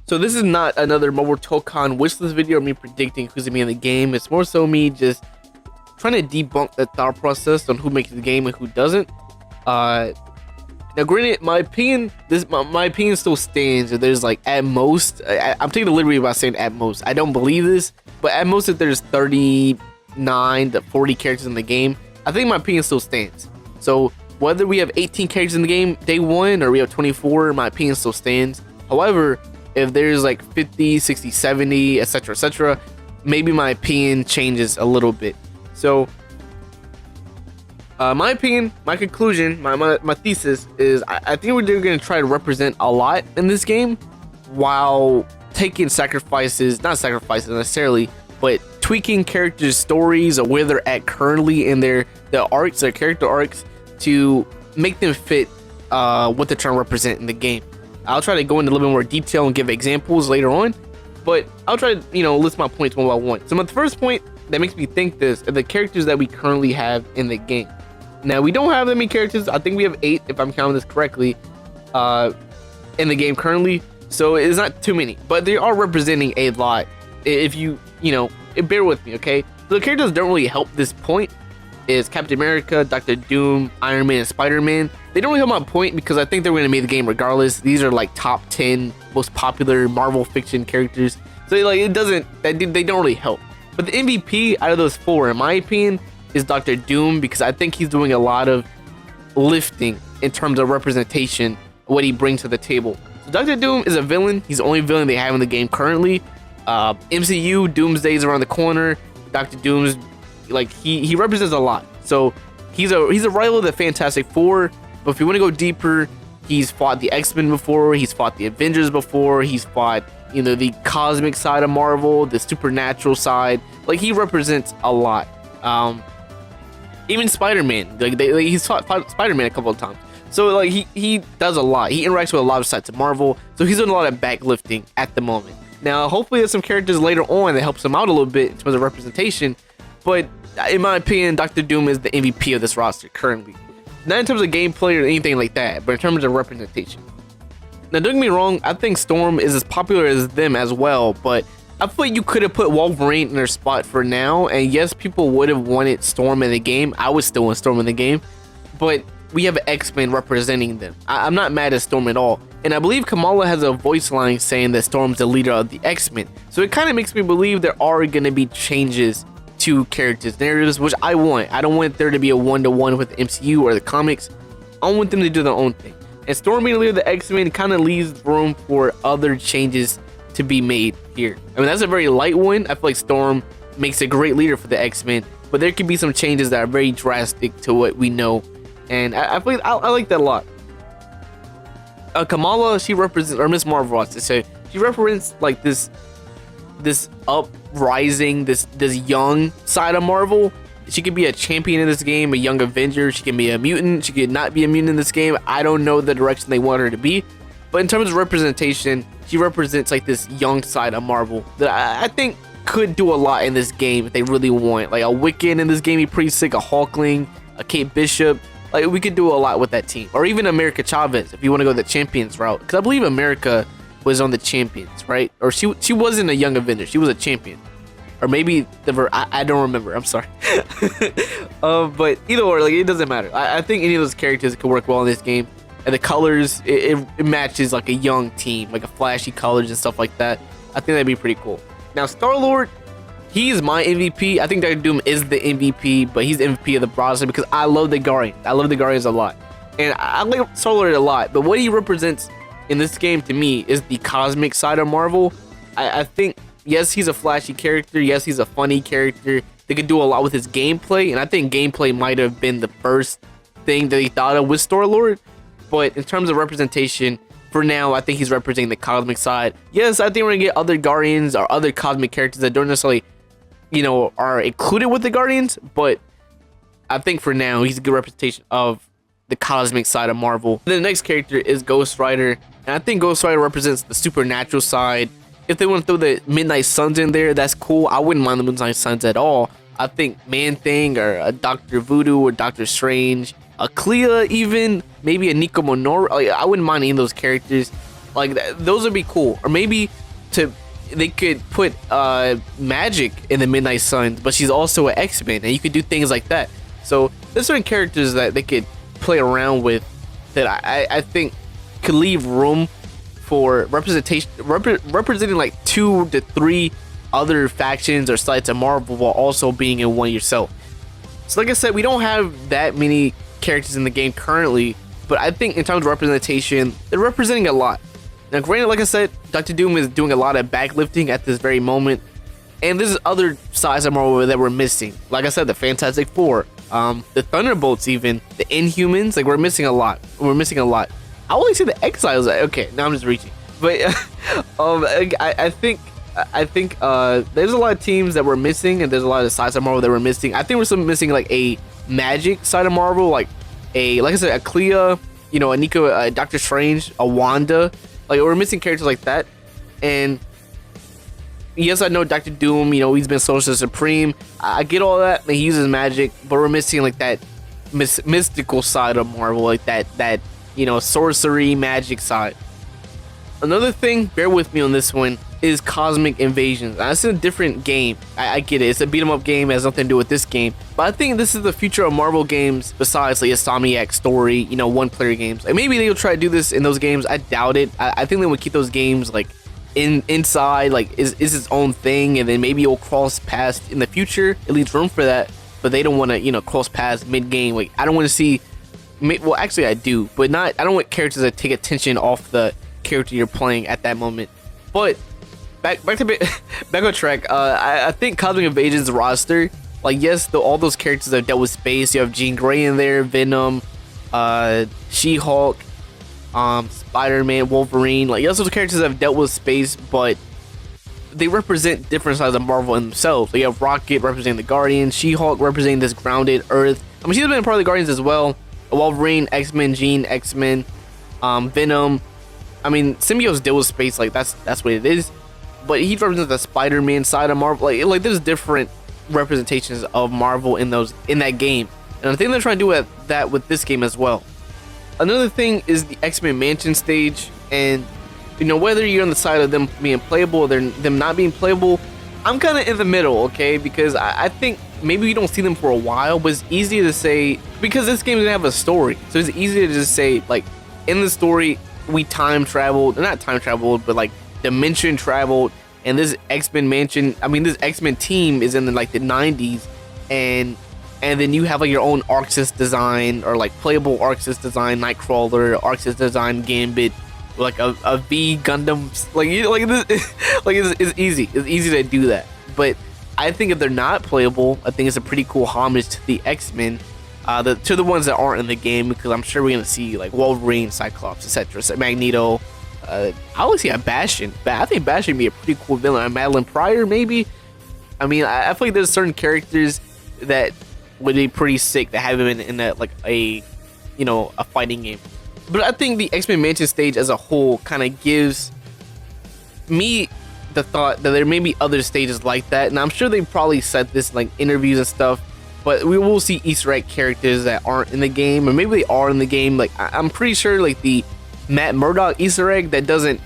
So this is not another Marvel Tokon wishlist video or me predicting who's gonna be in the game. It's more so me just trying to debunk the thought process on who makes the game and who doesn't. Now granted, my opinion still stands. If there's like at most, I'm taking the liberty about saying at most. I don't believe this, but at most if there's 39 to 40 characters in the game, I think my opinion still stands. So whether we have 18 characters in the game day one or we have 24, my opinion still stands. However, if there's like 50, 60, 70, etc., maybe my opinion changes a little bit. So my opinion, my conclusion, my thesis is I think we're going to try to represent a lot in this game while taking sacrifices, not sacrifices necessarily, but tweaking characters' stories or where they're at currently in their arcs, their character arcs, to make them fit what they're trying to represent in the game. I'll try to go into a little bit more detail and give examples later on, but I'll try to, list my points one by one. So the first point that makes me think this are the characters that we currently have in the game. Now, we don't have that many characters. I think we have 8, if I'm counting this correctly, in the game currently. So it's not too many, but they are representing a lot. If you bear with me, okay? So the characters that don't really help this point is Captain America, Doctor Doom, Iron Man, and Spider-Man. They don't really help my point because I think they're going to make the game regardless. These are like top 10 most popular Marvel fiction characters. So they don't really help. But the MVP out of those 4, in my opinion, is Doctor Doom, because I think he's doing a lot of lifting in terms of representation, what he brings to the table. So Doctor Doom is a villain. He's the only villain they have in the game currently. MCU, Doomsday's around the corner. Doctor Doom's he represents a lot. So he's a rival of the Fantastic Four. But if you want to go deeper, he's fought the X-Men before. He's fought the Avengers before. He's fought the cosmic side of Marvel, the supernatural side. Like, he represents a lot. Even Spider-Man, he's fought Spider-Man a couple of times. So he does a lot. He interacts with a lot of sides of Marvel. So he's doing a lot of backlifting at the moment. Now, hopefully there's some characters later on that helps him out a little bit in terms of representation. But in my opinion, Doctor Doom is the MVP of this roster currently. Not in terms of gameplay or anything like that, but in terms of representation. Now, don't get me wrong, I think Storm is as popular as them as well, but I feel like you could have put Wolverine in their spot for now, and yes, people would have wanted Storm in the game. I would still want Storm in the game, but we have X-Men representing them. I'm not mad at Storm at all, and I believe Kamala has a voice line saying that Storm's the leader of the X-Men, so it kind of makes me believe there are going to be changes to characters' narratives, which I want. I don't want there to be a one-to-one with the MCU or the comics. I want them to do their own thing, and Storm being the leader of the X-Men kind of leaves room for other changes to be made here. I mean, that's a very light one. I feel like Storm makes a great leader for the X-Men, but there could be some changes that are very drastic to what we know, and I feel like I like that a lot. Kamala, she represents, or Miss Marvel, I should say, she represents like this uprising, this young side of Marvel. She could be a champion in this game, a young Avenger. She can be a mutant. She could not be a mutant in this game. I don't know the direction they want her to be, but in terms of representation, she represents like this young side of Marvel that I think could do a lot in this game if they really want. Like a Wiccan in this game, he's pretty sick. A Hulkling, a Kate Bishop. Like, we could do a lot with that team. Or even America Chavez if you want to go the Champions route. Because I believe America was on the Champions, right? Or she wasn't a young Avenger. She was a champion. Or maybe I don't remember. I'm sorry. But either way, it doesn't matter. I think any of those characters could work well in this game. And the colors, it matches like a young team, like a flashy colors and stuff like that. I think that'd be pretty cool. Now, Star-Lord, he's my MVP. I think Doctor Doom is the MVP, but he's the MVP of the roster because I love the Guardians. I love the Guardians a lot. And I like Star-Lord a lot, but what he represents in this game to me is the cosmic side of Marvel. I think, yes, he's a flashy character. Yes, he's a funny character. They could do a lot with his gameplay, and I think gameplay might have been the first thing that he thought of with Star-Lord. But in terms of representation, for now, I think he's representing the cosmic side. Yes, I think we're going to get other Guardians or other cosmic characters that don't necessarily, are included with the Guardians. But I think for now, he's a good representation of the cosmic side of Marvel. The next character is Ghost Rider. And I think Ghost Rider represents the supernatural side. If they want to throw the Midnight Suns in there, that's cool. I wouldn't mind the Midnight Suns at all. I think Man-Thing or a Dr. Voodoo or Doctor Strange, a Clea even, maybe a Nico Minoru. I wouldn't mind any of those characters. Like those would be cool. Or maybe to they could put Magic in the Midnight Suns, but she's also an X-Men, and you could do things like that. So there's certain characters that they could play around with that I think could leave room for representation, representing like 2 to 3 other factions or sites of Marvel while also being in one yourself. So like I said, we don't have that many characters in the game currently, but I think in terms of representation, they're representing a lot. Now granted, like I said, Dr. Doom is doing a lot of backlifting at this very moment, and there's other sides of Marvel that we're missing. Like I said, the Fantastic Four, the Thunderbolts, even the Inhumans. Like we're missing a lot. I only see the Exiles. Okay, now I'm just reaching, but I think there's a lot of teams that we're missing, and there's a lot of sides of Marvel that we're missing. I think we're still missing like a Magic side of Marvel, like I said, a Clea, you know, a Nico, a Doctor Strange, a Wanda. Like we're missing characters like that. And yes, I know Dr. Doom, you know, he's been Sorcerer Supreme. I get all that, and he uses magic, but we're missing like that mystical side of Marvel, like that you know, sorcery magic side. Another thing, bear with me on this one, is Cosmic Invasions. That's a different game. I get it. It's a beat 'em up game. It has nothing to do with this game. But I think this is the future of Marvel games besides like Insomniac story, you know, one-player games. Like maybe they'll try to do this in those games. I doubt it. I think they would keep those games like inside, like is its own thing, and then maybe it'll cross past in the future. It leaves room for that, but they don't want to, you know, cross past mid-game. Like I don't want to see. Well, actually, I do, but not. I don't want characters that take attention off the character you're playing at that moment. But back on track. I think Cosmic Invasions roster, like yes, all those characters have dealt with space. You have Jean Grey in there, Venom, She-Hulk, Spider-Man, Wolverine. Like yes, those characters have dealt with space, but they represent different sides of Marvel in themselves. So you have Rocket representing the Guardians, She-Hulk representing this grounded Earth. I mean, she's been part of the Guardians as well. Wolverine, X-Men, Jean, X-Men, Venom. I mean, symbiotes deal with space, like that's what it is. But he represents the Spider-Man side of Marvel. Like there's different representations of Marvel in that game, and I think they're trying to do that with this game as well. Another thing is the X-Men Mansion stage, and you know, whether you're on the side of them being playable or them not being playable, I'm kind of in the middle, okay? Because I think maybe we don't see them for a while, but it's easier to say because this game doesn't have a story, so it's easier to just say like in the story we time traveled, not time traveled, but like dimension traveled, and this X-Men Mansion, I mean this X-Men team is in the 90s, and then you have like your own Arxis design or like playable Arxis design, Nightcrawler, Arxis design, Gambit, like a V Gundam, like this, like it's easy to do that. But I think if they're not playable, I think it's a pretty cool homage to the X-Men, to the ones that aren't in the game, because I'm sure we're gonna see like Wolverine, Cyclops, etc., Magneto. I always see a Bastion, but I think Bastion would be a pretty cool villain. Madeline Pryor, maybe. I mean, I feel like there's certain characters that would be pretty sick to have him in a fighting game. But I think the X-Men Mansion stage as a whole kind of gives me the thought that there may be other stages like that, and I'm sure they probably said this in like interviews and stuff, but we will see Easter egg characters that aren't in the game, or maybe they are in the game. Like I'm pretty sure like the Matt Murdock Easter egg that doesn't,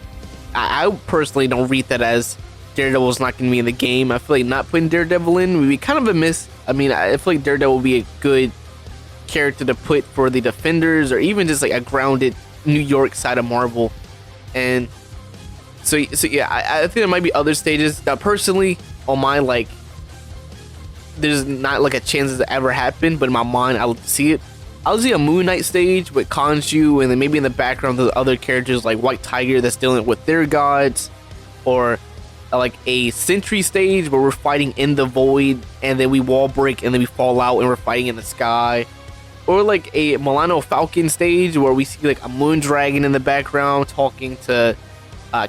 I personally don't read that as Daredevil's not going to be in the game. I feel like not putting Daredevil in would be kind of a miss. I mean, I feel like Daredevil would be a good character to put for the Defenders, or even just like a grounded New York side of Marvel. And so yeah, I think there might be other stages that personally on my like, there's not like a chance that ever happened, but in my mind I would see it. I'll see a Moon Knight stage with Khonshu, and then maybe in the background there's other characters like White Tiger that's dealing with their gods, or like a Sentry stage where we're fighting in the void, and then we wall break, and then we fall out, and we're fighting in the sky, or like a Milano Falcon stage where we see like a Moon Dragon in the background talking to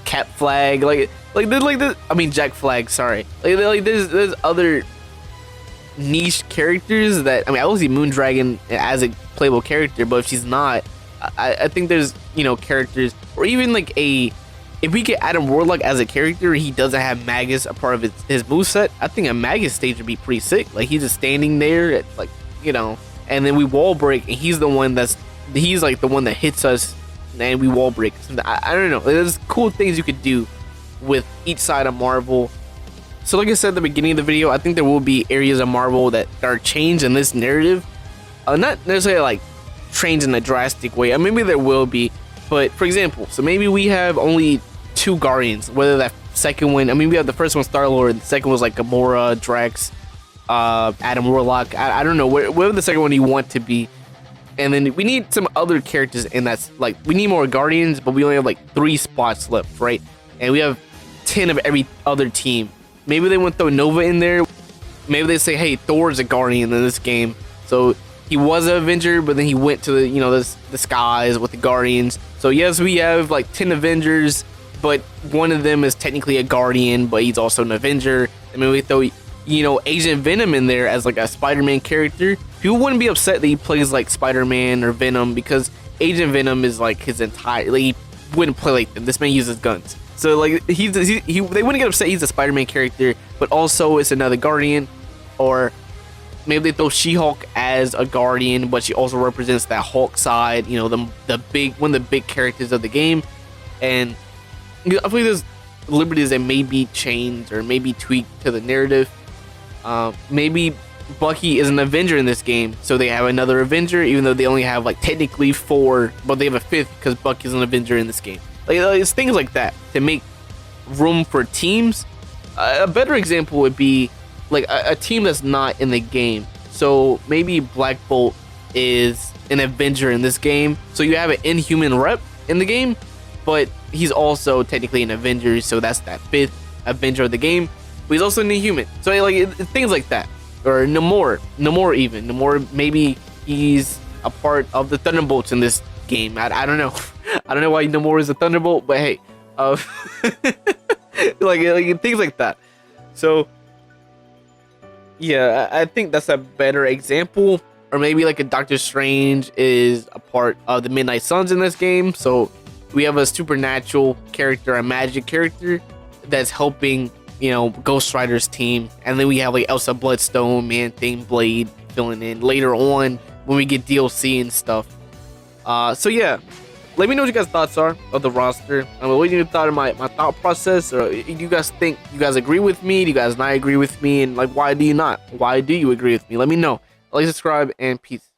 Cap Flag, like this. I mean Jack Flag. Sorry, like there's other niche characters that, I mean, I will see Moon Dragon as a playable character, but if she's not, I think there's, you know, characters, or even like if we get Adam Warlock as a character, he doesn't have Magus a part of his moveset, I think a Magus stage would be pretty sick. Like he's just standing there at, like, you know, and then we wall break, and he's like the one that hits us and we wall break. I don't know. There's cool things you could do with each side of Marvel. So like I said at the beginning of the video, I think there will be areas of Marvel that are changed in this narrative. Not necessarily like changed in a drastic way. Maybe there will be, but for example, so maybe we have only 2 Guardians. Whether that second one, we have the first one Star-Lord, the second was like Gamora, Drax, Adam Warlock. I don't know whatever the second one you want to be. And then we need some other characters, and that's like we need more Guardians, but we only have like 3 spots left, right? And we have 10 of every other team. Maybe they want to throw Nova in there. Maybe they say, hey, Thor's a Guardian in this game, so he was an Avenger, but then he went to the skies with the Guardians. So yes, we have like 10 Avengers, but one of them is technically a Guardian, but he's also an Avenger. We throw Agent Venom in there as like a Spider-Man character. People wouldn't be upset that he plays like Spider-Man or Venom, because Agent Venom is like his entire. Like, he wouldn't play like them. This man uses guns, so like they wouldn't get upset he's a Spider-Man character, but also it's another Guardian. Or maybe they throw She-Hulk as a Guardian, but she also represents that Hulk side. The big one of the big characters of the game, and I feel like there's liberties that may be changed or maybe tweaked to the narrative. Maybe Bucky is an Avenger in this game, so they have another Avenger, even though they only have like technically 4, but they have a 5th because Bucky's an Avenger in this game. Like it's things like that to make room for teams. A better example would be like a team that's not in the game. So maybe Black Bolt is an Avenger in this game, so you have an Inhuman rep in the game, but he's also technically an Avenger, so that's that 5th Avenger of the game. But he's also an Inhuman, so like things like that. Or Namor even. Namor, maybe he's a part of the Thunderbolts in this game. I don't know. I don't know why Namor is a Thunderbolt, but hey, like things like that. So yeah, I think that's a better example. Or maybe like a Doctor Strange is a part of the Midnight Suns in this game. So we have a supernatural character, a magic character that's helping Ghost Rider's team, and then we have like Elsa Bloodstone, Man-Thing, Blade filling in later on when we get DLC and stuff. So yeah, let me know what you guys' thoughts are of the roster. What you thought of my thought process, or you guys think you guys agree with me? Do you guys not agree with me? And like, why do you not? Why do you agree with me? Let me know. Like, subscribe, and peace.